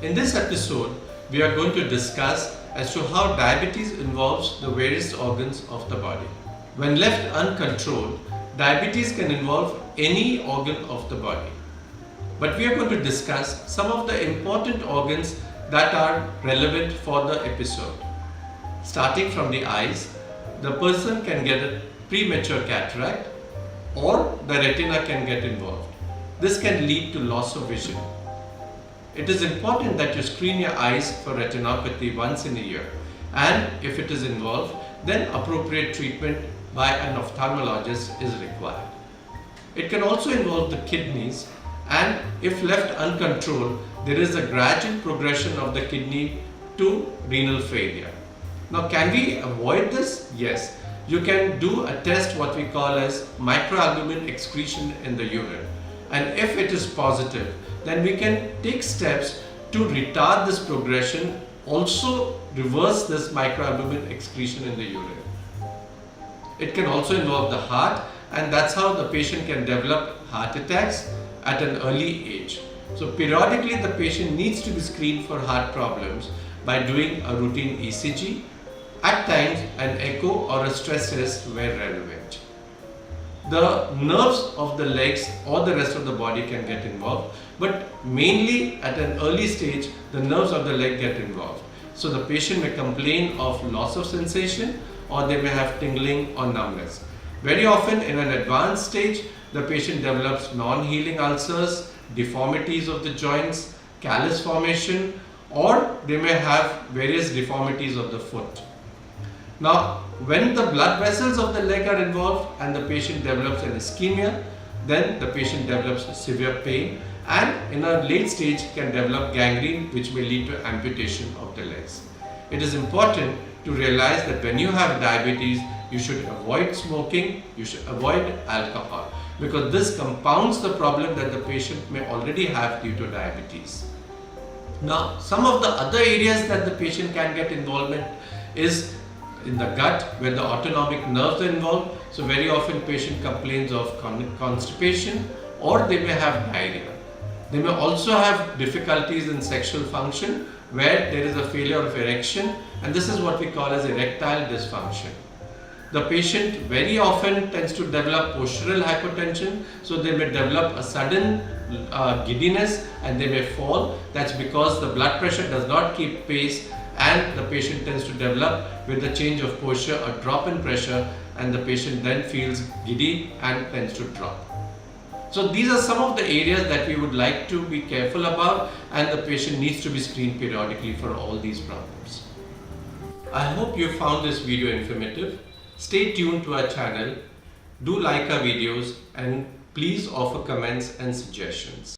In this episode, we are going to discuss as to how diabetes involves the various organs of the body. When left uncontrolled, diabetes can involve any organ of the body. But we are going to discuss some of the important organs that are relevant for the episode. Starting from the eyes, the person can get a premature cataract or the retina can get involved. This can lead to loss of vision. It is important that you screen your eyes for retinopathy once in a year, and if it is involved, then appropriate treatment by an ophthalmologist is required. It can also involve the kidneys, and if left uncontrolled, there is a gradual progression of the kidney to renal failure. Now, can we avoid this? Yes. You can do a test what we call as microalbumin excretion in the urine, and if it is positive, then we can take steps to retard this progression, also reverse this microalbumin excretion in the urine. It can also involve the heart, and that's how the patient can develop heart attacks at an early age. So periodically the patient needs to be screened for heart problems by doing a routine ECG. At times an echo or a stress test where relevant. The nerves of the legs or the rest of the body can get involved, but mainly at an early stage the nerves of the leg get involved. So the patient may complain of loss of sensation, or they may have tingling or numbness. Very often in an advanced stage, the patient develops non-healing ulcers, deformities of the joints, callus formation, or they may have various deformities of the foot. Now, when the blood vessels of the leg are involved and the patient develops an ischemia, then the patient develops severe pain, and in a late stage can develop gangrene, which may lead to amputation of the legs. It is important to realize that when you have diabetes, you should avoid smoking, you should avoid alcohol, because this compounds the problem that the patient may already have due to diabetes. Now, some of the other areas that the patient can get involvement is in the gut, where the autonomic nerves are involved. So very often patient complains of constipation, or they may have diarrhea. They may also have difficulties in sexual function, where there is a failure of erection, and this is what we call as erectile dysfunction. The patient very often tends to develop postural hypotension, so they may develop a sudden giddiness and they may fall. That's because the blood pressure does not keep pace, and the patient tends to develop, with the change of posture, a drop in pressure, and the patient then feels giddy and tends to drop. So these are some of the areas that we would like to be careful about, and the patient needs to be screened periodically for all these problems. I hope you found this video informative. Stay tuned to our channel, do like our videos, and please offer comments and suggestions.